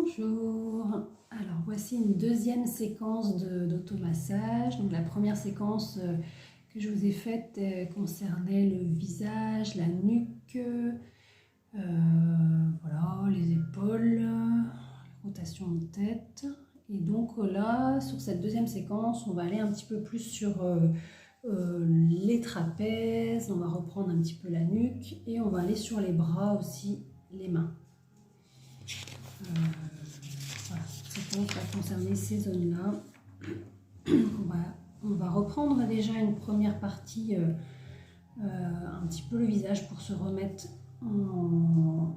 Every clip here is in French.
Bonjour, alors voici une deuxième séquence d'automassage. Donc la première séquence que je vous ai faite concernait le visage, la nuque, voilà, les épaules, la rotation de tête. Et donc là, sur cette deuxième séquence, on va aller un petit peu plus sur les trapèzes, on va reprendre un petit peu la nuque et on va aller sur les bras aussi, les mains. Voilà, cette séquence va concerner ces zones-là. On va reprendre déjà une première partie, un petit peu le visage pour se remettre en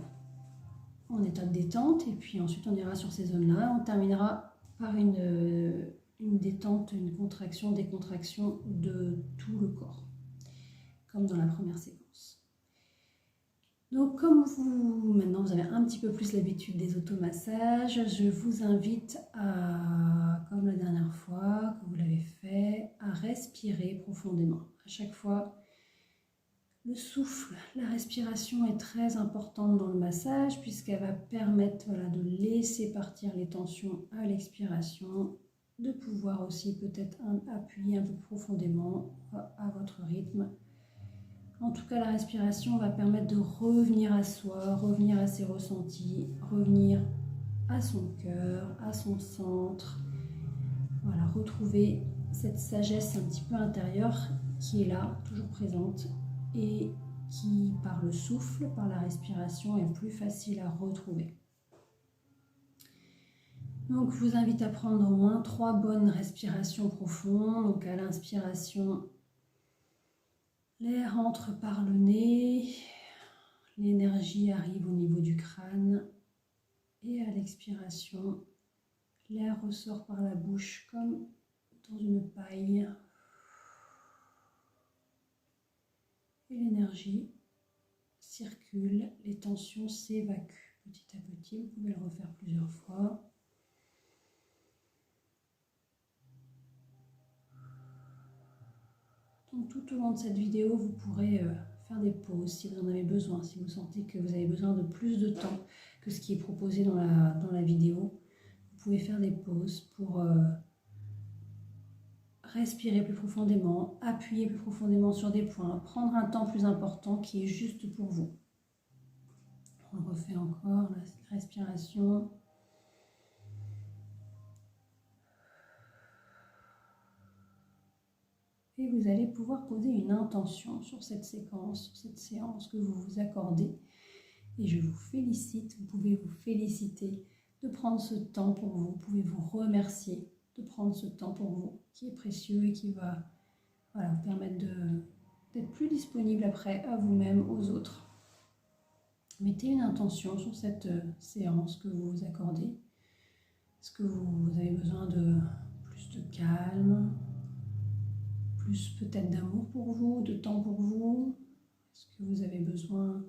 état de détente. Et puis ensuite on ira sur ces zones-là. On terminera par une détente, une contraction, décontraction de tout le corps, comme dans la première séquence. Donc comme maintenant vous avez un petit peu plus l'habitude des automassages, je vous invite à, comme la dernière fois que vous l'avez fait, à respirer profondément. À chaque fois, le souffle, la respiration est très importante dans le massage puisqu'elle va permettre de laisser partir les tensions à l'expiration, de pouvoir aussi peut-être appuyer un peu profondément à votre rythme. En tout cas, la respiration va permettre de revenir à soi, revenir à ses ressentis, revenir à son cœur, à son centre. Voilà, retrouver cette sagesse un petit peu intérieure qui est là, toujours présente, et qui, par le souffle, par la respiration, est plus facile à retrouver. Donc, je vous invite à prendre au moins 3 bonnes respirations profondes. Donc, à l'inspiration, l'air entre par le nez, l'énergie arrive au niveau du crâne et à l'expiration, l'air ressort par la bouche comme dans une paille et l'énergie circule, les tensions s'évacuent petit à petit. Vous pouvez le refaire plusieurs fois. Donc tout au long de cette vidéo, vous pourrez faire des pauses si vous en avez besoin, si vous sentez que vous avez besoin de plus de temps que ce qui est proposé dans la vidéo. Vous pouvez faire des pauses pour respirer plus profondément, appuyer plus profondément sur des points, prendre un temps plus important qui est juste pour vous. On refait encore la respiration. Et vous allez pouvoir poser une intention sur cette séquence, sur cette séance que vous vous accordez. Et je vous félicite, vous pouvez vous féliciter de prendre ce temps pour vous, vous pouvez vous remercier de prendre ce temps pour vous, qui est précieux et qui va vous permettre d'être plus disponible après à vous-même, aux autres. Mettez une intention sur cette séance que vous vous accordez. Est-ce que vous avez besoin de plus de calme, plus peut-être d'amour pour vous, de temps pour vous? Est-ce que vous avez besoin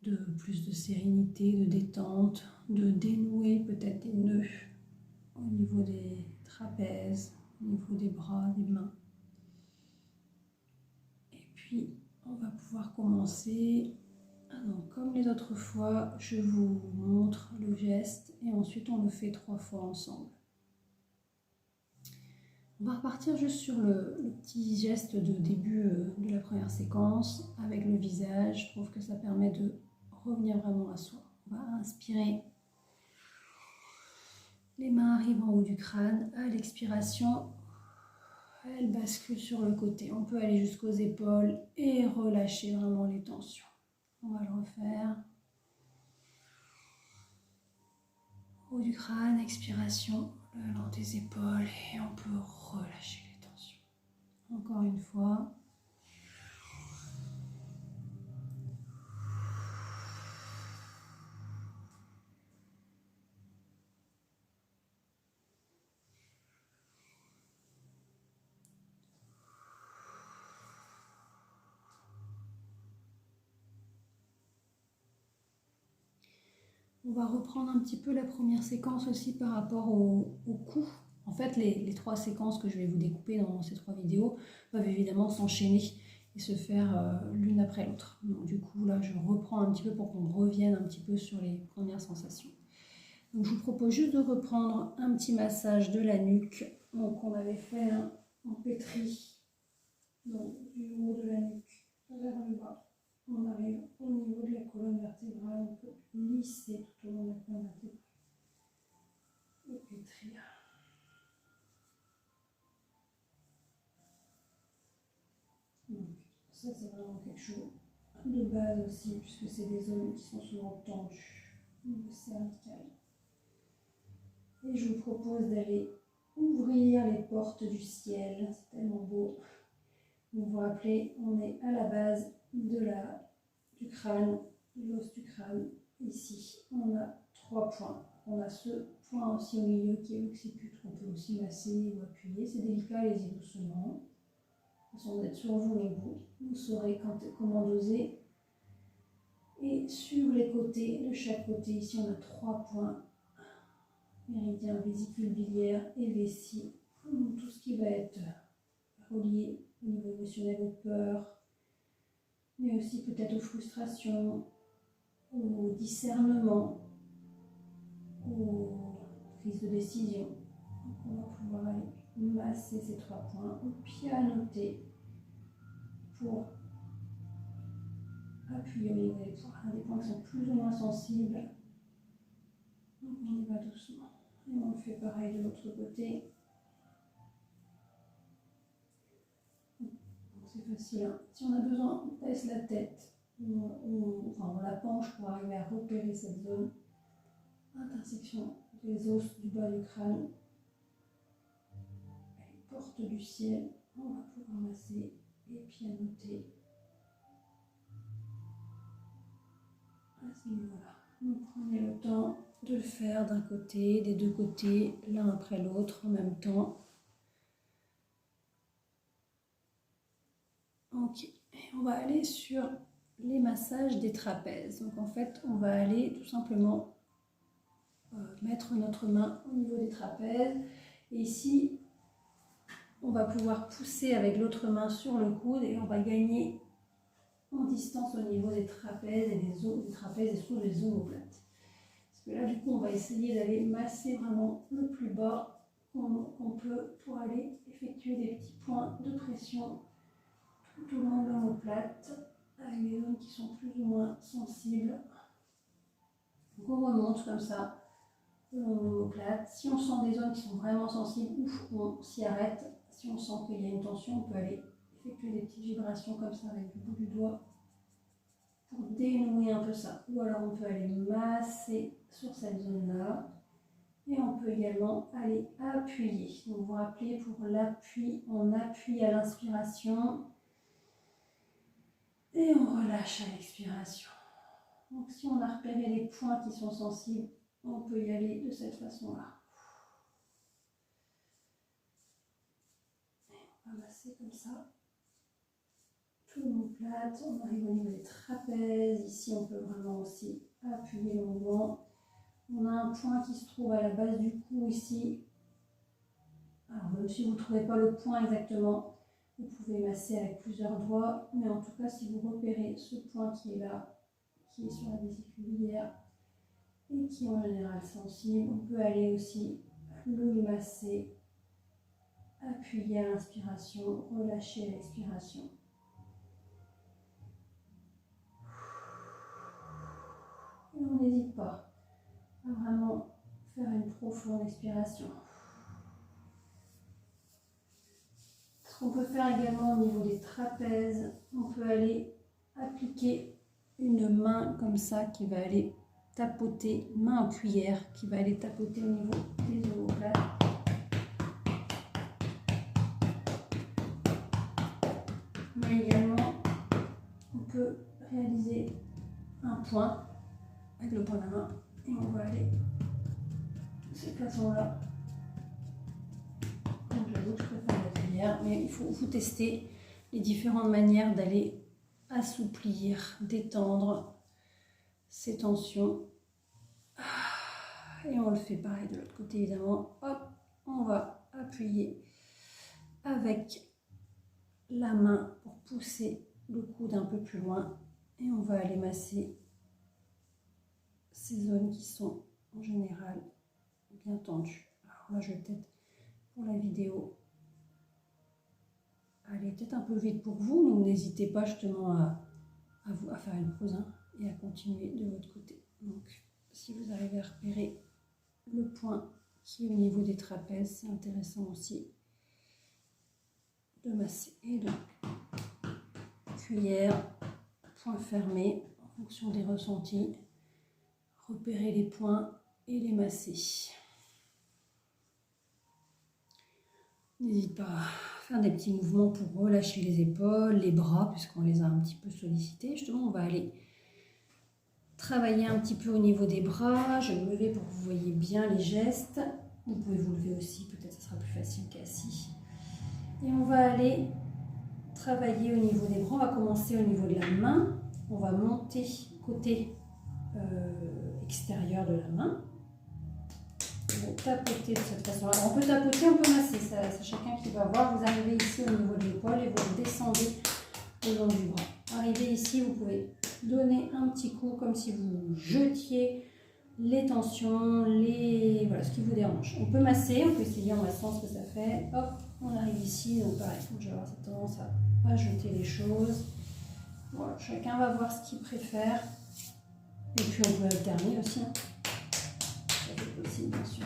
de plus de sérénité, de détente, de dénouer peut-être des nœuds au niveau des trapèzes, au niveau des bras, des mains? Et puis, on va pouvoir commencer. Donc, comme les autres fois, je vous montre le geste et ensuite on le fait 3 fois ensemble. On va repartir juste sur le petit geste de début de la première séquence avec le visage. Je trouve que ça permet de revenir vraiment à soi. On va inspirer. Les mains arrivent en haut du crâne. À l'expiration, elles basculent sur le côté. On peut aller jusqu'aux épaules et relâcher vraiment les tensions. On va le refaire. Haut du crâne, expiration, le long des épaules et on peut relâcher les tensions. Encore une fois. On va reprendre un petit peu la première séquence aussi par rapport au cou. En fait, les 3 séquences que je vais vous découper dans ces 3 vidéos peuvent évidemment s'enchaîner et se faire l'une après l'autre. Donc du coup, là, je reprends un petit peu pour qu'on revienne un petit peu sur les premières sensations. Donc, je vous propose juste de reprendre un petit massage de la nuque. Donc, on avait fait en pétri, donc du haut de la nuque vers le bas. On arrive au niveau de la colonne vertébrale, on peut lisser tout au long de la colonne vertébrale et pétrir. Donc, ça, c'est vraiment quelque chose de base aussi, puisque c'est des zones qui sont souvent tendues au niveau cervical. Et je vous propose d'aller ouvrir les portes du ciel, c'est tellement beau. Vous vous rappelez, on est à la base du crâne, de l'os du crâne. Ici, on a 3 points. On a ce point aussi au milieu qui est l'occiput, qu'on peut aussi masser ou appuyer. C'est délicat, allez-y doucement. De toute façon, vous êtes sur vous, mais vous saurez comment doser. Et sur les côtés, de chaque côté, ici, on a 3 points. Méridien, vésicule biliaire et vessie. Tout ce qui va être relié au niveau émotionnel aux peurs, mais aussi peut-être aux frustrations, au discernement, aux prises de décision. Donc on va pouvoir aller masser ces 3 points ou pianoter pour appuyer au niveau des points qui sont plus ou moins sensibles. Donc on y va doucement. Et on fait pareil de l'autre côté. C'est facile, hein. Si on a besoin, on baisse la tête, on la penche pour arriver à repérer cette zone. Intersection des os du bas du crâne, les portes du ciel, on va pouvoir masser et pianoter à ce niveau-là. Vous prenez le temps de le faire d'un côté, des deux côtés, l'un après l'autre en même temps. Ok, et on va aller sur les massages des trapèzes. Donc en fait, on va aller tout simplement mettre notre main au niveau des trapèzes. Et ici, on va pouvoir pousser avec l'autre main sur le coude et on va gagner en distance au niveau des trapèzes et des trapèzes et surtout des omoplates. Parce que là, du coup, on va essayer d'aller masser vraiment le plus bas qu'on peut pour aller effectuer des petits points de pression tout au long de l'omoplate avec des zones qui sont plus ou moins sensibles. Donc on remonte comme ça le long de l'omoplate. Si on sent des zones qui sont vraiment sensibles, ouf, on s'y arrête. Si on sent qu'il y a une tension, on peut aller effectuer des petites vibrations comme ça avec le bout du doigt pour dénouer un peu ça. Ou alors on peut aller masser sur cette zone-là. Et on peut également aller appuyer. Donc vous vous rappelez, pour l'appui, on appuie à l'inspiration et on relâche à l'expiration. Donc si on a repéré les points qui sont sensibles, on peut y aller de cette façon-là. On va masser comme ça. Tout l'omoplate, on arrive au niveau des trapèzes. Ici, on peut vraiment aussi appuyer longuement. On a un point qui se trouve à la base du cou ici. Alors même si vous ne trouvez pas le point exactement, vous pouvez masser avec plusieurs doigts. Mais en tout cas, si vous repérez ce point qui est là, qui est sur la vésicule biliaire et qui est en général sensible, on peut aller aussi le masser, appuyer à l'inspiration, relâcher à l'expiration. Et on n'hésite pas à vraiment faire une profonde expiration. Ce qu'on peut faire également au niveau des trapèzes, on peut aller appliquer une main comme ça qui va aller tapoter, main en cuillère, qui va aller tapoter au niveau des omoplates. Mais également, on peut réaliser un point avec le point de la main et on va aller de cette façon-là. Donc j'avoue que je préfère la cuillère, mais il faut tester les différentes manières d'aller assouplir, détendre ces tensions. Et on le fait pareil de l'autre côté évidemment. Hop, on va appuyer avec la main pour pousser le coude un peu plus loin et on va aller masser ces zones qui sont en général bien tendu. Alors là, je vais peut-être, pour la vidéo, aller peut-être un peu vite pour vous, donc n'hésitez pas justement à faire une pause hein, et à continuer de l'autre côté. Donc, si vous arrivez à repérer le point qui est au niveau des trapèzes, c'est intéressant aussi de masser. Et donc, cuillère, point fermé, en fonction des ressentis, repérer les points et les masser. N'hésite pas à faire des petits mouvements pour relâcher les épaules, les bras, puisqu'on les a un petit peu sollicités. Justement, on va aller travailler un petit peu au niveau des bras. Je vais me lever pour que vous voyez bien les gestes. Vous pouvez vous lever aussi, peut-être que ce sera plus facile qu'assis. Et on va aller travailler au niveau des bras. On va commencer au niveau de la main. On va monter côté extérieur de la main. On va tapoter de cette façon-là. On peut tapoter, on peut masser. C'est chacun qui va voir. Vous arrivez ici au niveau de l'épaule et vous descendez le long du bras. Arrivez ici, vous pouvez donner un petit coup comme si vous jetiez les tensions, voilà, ce qui vous dérange. On peut masser, on peut essayer en massant ce que ça fait. Hop, on arrive ici, donc pareil, je vais avoir cette tendance à jeter les choses. Voilà, chacun va voir ce qu'il préfère. Et puis on peut alterner aussi. Hein. Ça fait possible, bien sûr.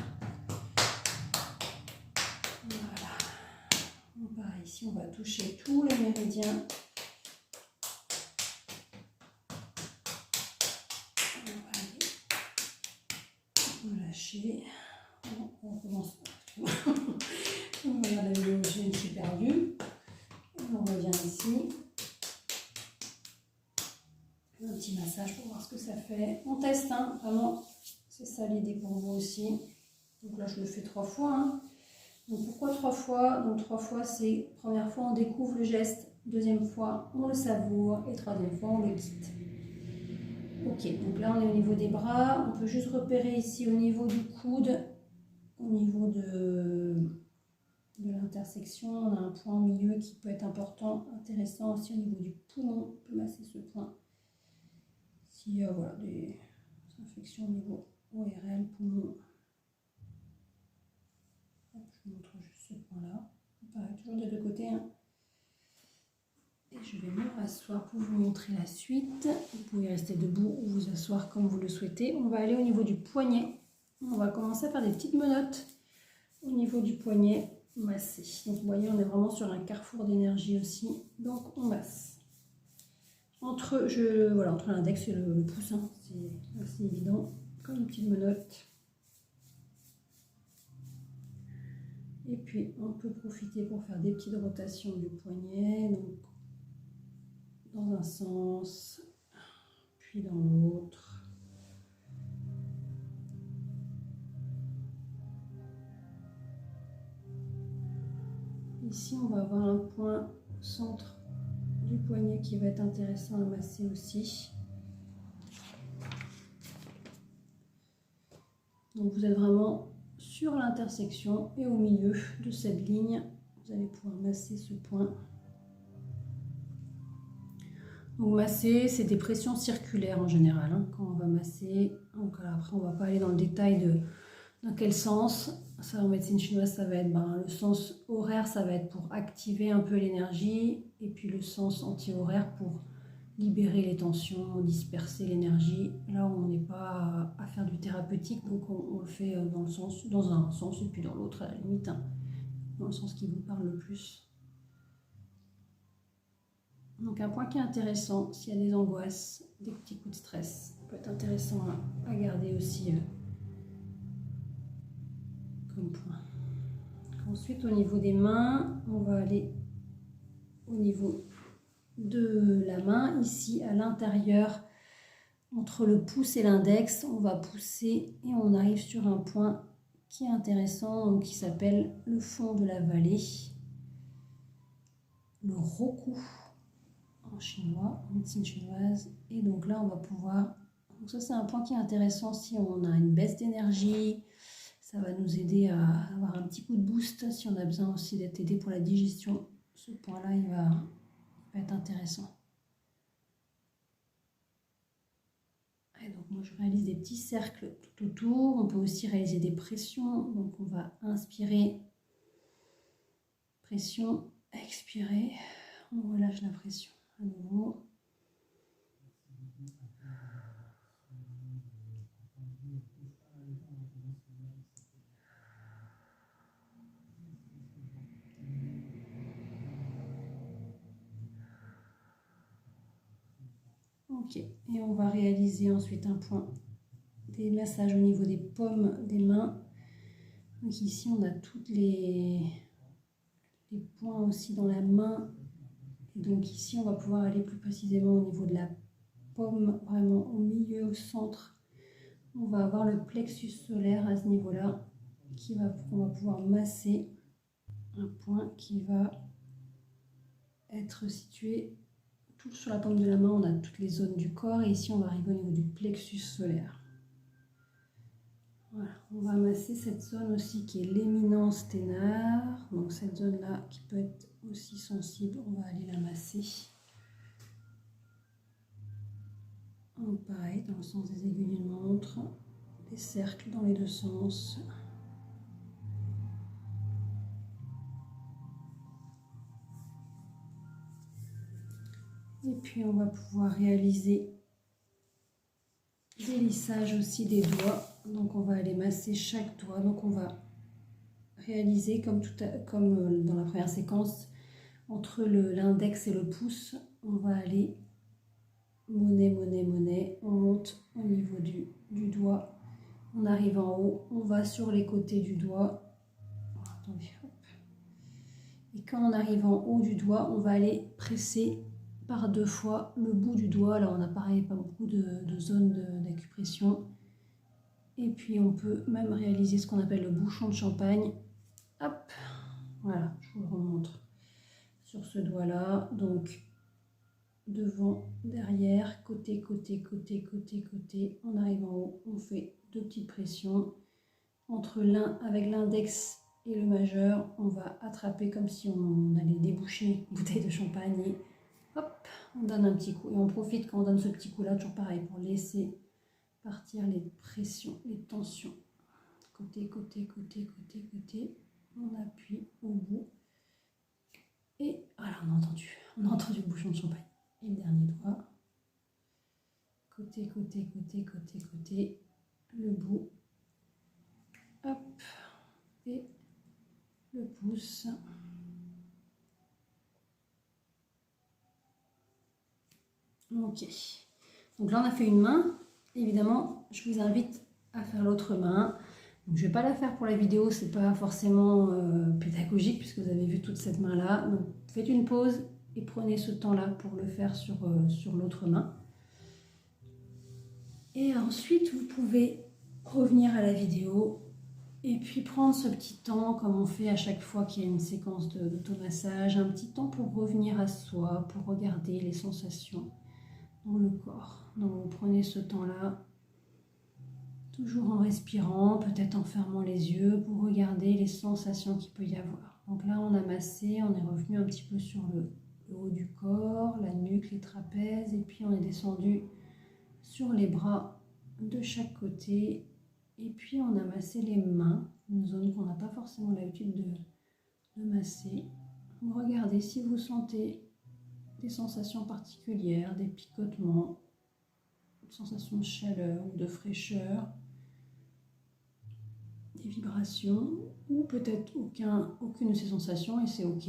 Voilà. Donc pareil, ici on va toucher tous les méridiens. Relâcher. On recommence. On regarde la vidéo, je me suis perdue. On revient ici. Un petit massage pour voir ce que ça fait. On teste, hein, vraiment. C'est ça l'idée pour vous aussi. Donc là, je le fais 3 fois. Hein. Donc pourquoi 3 fois? Donc 3 fois, c'est première fois, on découvre le geste. Deuxième fois, on le savoure. Et troisième fois, on le quitte. Ok, donc là on est au niveau des bras, on peut juste repérer ici au niveau du coude, au niveau de l'intersection, on a un point au milieu qui peut être important, intéressant aussi au niveau du poumon, on peut masser ce point. S'il y a voilà, des infections au niveau ORL, poumon, hop, je vous montre juste ce point-là, pareil, toujours des deux côtés. Hein. Et je vais me rasseoir pour vous montrer la suite. Vous pouvez rester debout ou vous asseoir comme vous le souhaitez. On va aller au niveau du poignet. On va commencer à faire des petites menottes au niveau du poignet massé. Donc vous voyez, on est vraiment sur un carrefour d'énergie aussi. Donc on masse. Entre l'index et le pouce, hein, c'est assez évident. Comme une petite menotte. Et puis on peut profiter pour faire des petites rotations du poignet. Donc dans un sens, puis dans l'autre. Ici, on va avoir un point au centre du poignet qui va être intéressant à masser aussi. Donc vous êtes vraiment sur l'intersection et au milieu de cette ligne. Vous allez pouvoir masser ce point. Donc masser, c'est des pressions circulaires en général, hein, quand on va masser. Donc après, on ne va pas aller dans le détail de dans quel sens. Ça, en médecine chinoise, ça va être le sens horaire, ça va être pour activer un peu l'énergie. Et puis le sens anti-horaire pour libérer les tensions, disperser l'énergie. Là, on n'est pas à faire du thérapeutique, donc on le fait dans un sens et puis dans l'autre, à la limite, hein, dans le sens qui vous parle le plus. Donc un point qui est intéressant, s'il y a des angoisses, des petits coups de stress, ça peut être intéressant à garder aussi comme point. Ensuite, au niveau des mains, on va aller au niveau de la main, ici à l'intérieur, entre le pouce et l'index, on va pousser et on arrive sur un point qui est intéressant, donc qui s'appelle le fond de la vallée, le roku en chinois, en médecine chinoise. Et donc là, on va pouvoir... Donc ça, c'est un point qui est intéressant si on a une baisse d'énergie. Ça va nous aider à avoir un petit coup de boost si on a besoin aussi d'être aidé pour la digestion. Ce point-là, il va être intéressant. Et pareil, donc moi je réalise des petits cercles tout autour. On peut aussi réaliser des pressions. Donc on va inspirer, pression, expirer. On relâche la pression à nouveau. Ok, et on va réaliser ensuite un point, des massages au niveau des paumes des mains. Donc ici on a toutes les points aussi dans la main. Et donc ici on va pouvoir aller plus précisément au niveau de la paume, vraiment au milieu, au centre. On va avoir le plexus solaire à ce niveau-là, qu'on va pouvoir masser. Un point qui va être situé tout sur la paume de la main. On a toutes les zones du corps et ici on va arriver au niveau du plexus solaire. Voilà, on va masser cette zone aussi qui est l'éminence ténard. Donc cette zone-là qui peut être aussi sensible, on va aller la masser. Donc pareil, dans le sens des aiguilles d'une montre, des cercles dans les deux sens. Et puis on va pouvoir réaliser des lissages aussi des doigts. Donc on va aller masser chaque doigt. Donc on va réaliser comme dans la première séquence, entre l'index et le pouce, on va aller monnaie, on monte au niveau du doigt, on arrive en haut, on va sur les côtés du doigt. Attendez, hop. Et quand on arrive en haut du doigt, on va aller presser par 2 fois le bout du doigt. Là on a pareil pas beaucoup de zones d'acupression. Et puis on peut même réaliser ce qu'on appelle le bouchon de champagne. Hop, voilà, je vous le remontre sur ce doigt là. Donc devant, derrière, côté, on arrive en haut, on fait 2 petites pressions entre avec l'index et le majeur. On va attraper comme si on allait déboucher une bouteille de champagne et hop, on donne un petit coup. Et on profite quand on donne ce petit coup là, toujours pareil, pour laisser partir les pressions, les tensions. Côté, on appuie au bout et voilà, on a entendu le bouchon de champagne. Et le dernier doigt, côté, le bout, hop, et le pouce. Ok, donc là on a fait une main. Évidemment, je vous invite à faire l'autre main. Donc, je ne vais pas la faire pour la vidéo, c'est pas forcément pédagogique puisque vous avez vu toute cette main là. Donc faites une pause et prenez ce temps là pour le faire sur l'autre main. Et ensuite vous pouvez revenir à la vidéo et puis prendre ce petit temps comme on fait à chaque fois qu'il y a une séquence d'automassage, un petit temps pour revenir à soi, pour regarder les sensations dans le corps. Donc vous prenez ce temps là, toujours en respirant, peut-être en fermant les yeux pour regarder les sensations qu'il peut y avoir. Donc là, on a massé, on est revenu un petit peu sur le haut du corps, la nuque, les trapèzes, et puis on est descendu sur les bras de chaque côté. Et puis on a massé les mains, une zone qu'on n'a pas forcément l'habitude de masser. Regardez si vous sentez des sensations particulières, des picotements, des sensations de chaleur ou de fraîcheur, des vibrations ou peut-être aucune de ces sensations et c'est ok.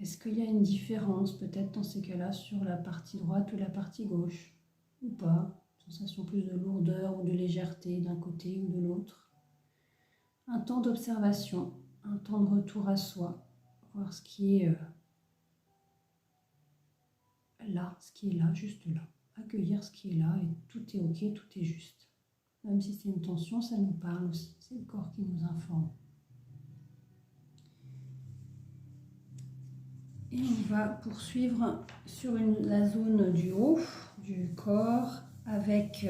Est-ce qu'il y a une différence peut-être dans ces cas-là sur la partie droite ou la partie gauche ou pas? Sensation plus de lourdeur ou de légèreté d'un côté ou de l'autre. Un temps d'observation, un temps de retour à soi, voir ce qui est là, ce qui est là, juste là. Accueillir ce qui est là et tout est ok, tout est juste. Même si c'est une tension, ça nous parle aussi. C'est le corps qui nous informe. Et on va poursuivre sur la zone du haut du corps avec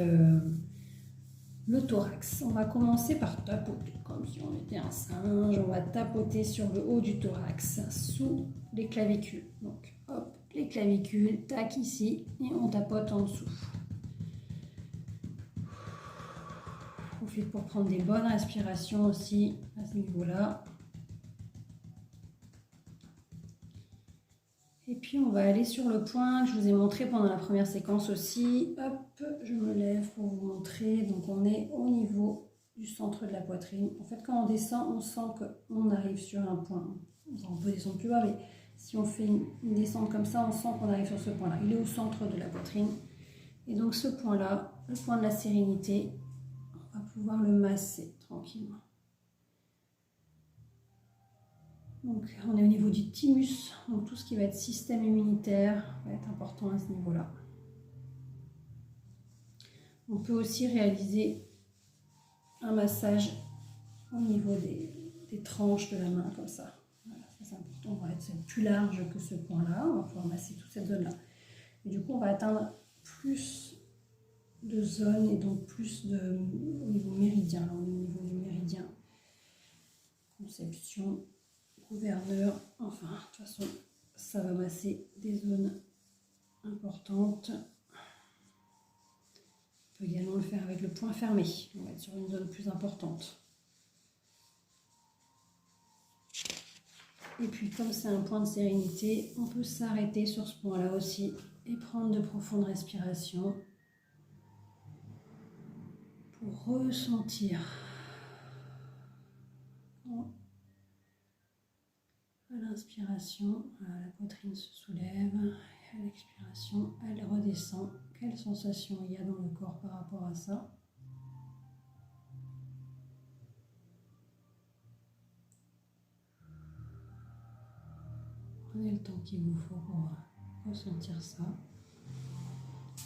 le thorax. On va commencer par tapoter, comme si on était un singe. On va tapoter sur le haut du thorax, sous les clavicules. Donc, hop, les clavicules, tac ici, et on tapote en dessous. profite pour prendre des bonnes respirations aussi à ce niveau-là. Et puis on va aller sur le point que je vous ai montré pendant la première séquence aussi. Hop, je me lève pour vous montrer. Donc on est au niveau du centre de la poitrine. En fait, quand on descend, on sent qu'on arrive sur un point. On peut descendre plus bas, mais si on fait une descente comme ça, on sent qu'on arrive sur ce point-là. Il est au centre de la poitrine. Et donc ce point-là, le point de la sérénité, on va pouvoir le masser tranquillement. Donc on est au niveau du thymus, donc tout ce qui va être système immunitaire va être important à ce niveau-là. On peut aussi réaliser un massage au niveau des tranches de la main, comme ça. Voilà, ça c'est important, on va être plus large que ce point-là, on va pouvoir masser toute cette zone-là. Et du coup, on va atteindre plus de zones et donc plus au niveau méridien, là, au niveau du méridien. Conception, gouverneur, enfin, de toute façon, ça va masser des zones importantes. On peut également le faire avec le poing fermé, on va être sur une zone plus importante. Et puis comme c'est un point de sérénité, on peut s'arrêter sur ce point-là aussi et prendre de profondes respirations pour ressentir à l'inspiration, la poitrine se soulève, et à l'expiration, elle redescend. Quelle sensation il y a dans le corps par rapport à ça? Prenez le temps qu'il vous faut pour ressentir ça.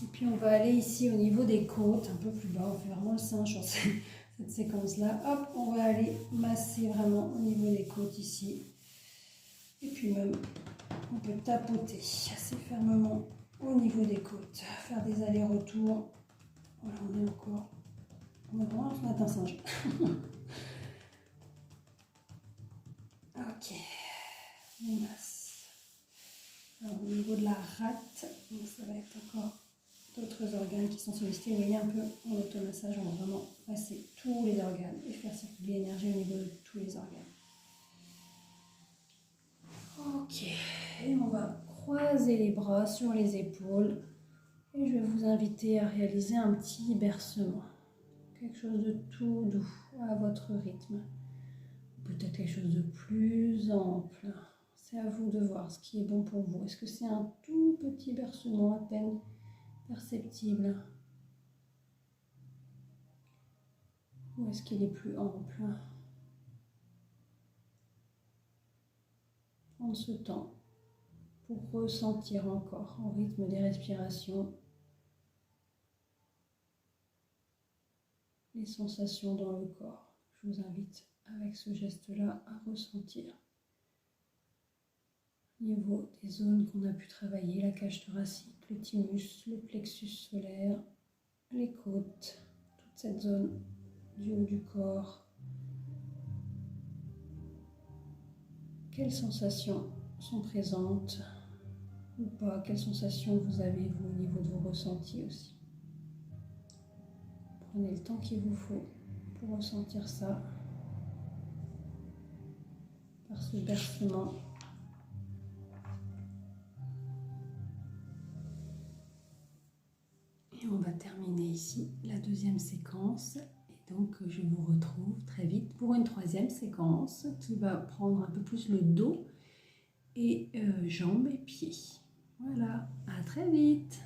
Et puis on va aller ici au niveau des côtes, un peu plus bas, on fait vraiment le singe sur cette séquence-là. Hop, on va aller masser vraiment au niveau des côtes ici. Et puis même, on peut tapoter assez fermement au niveau des côtes, faire des allers-retours. Voilà, on est encore... On est vraiment un singe. Ok, on masse. Alors, au niveau de la rate, donc ça va être encore d'autres organes qui sont sollicités. Vous voyez un peu en automassage, on va vraiment passer tous les organes et faire circuler l'énergie au niveau de tous les organes. Ok, et on va croiser les bras sur les épaules et je vais vous inviter à réaliser un petit bercement. Quelque chose de tout doux à votre rythme. Peut-être quelque chose de plus ample. C'est à vous de voir ce qui est bon pour vous. Est-ce que c'est un tout petit bercement à peine perceptible? Ou est-ce qu'il est plus ample? Prendre ce temps pour ressentir encore au rythme des respirations les sensations dans le corps. Je vous invite avec ce geste-là à ressentir au niveau des zones qu'on a pu travailler, la cage thoracique, le thymus, le plexus solaire, les côtes, toute cette zone du haut du corps. Quelles sensations sont présentes ou pas? Quelles sensations vous avez vous au niveau de vos ressentis aussi? Prenez le temps qu'il vous faut pour ressentir ça par ce bercement. Et on va terminer ici la deuxième séquence. Et donc je vous retrouve très vite pour une troisième séquence qui va prendre un peu plus le dos et jambes et pieds. Voilà, à très vite!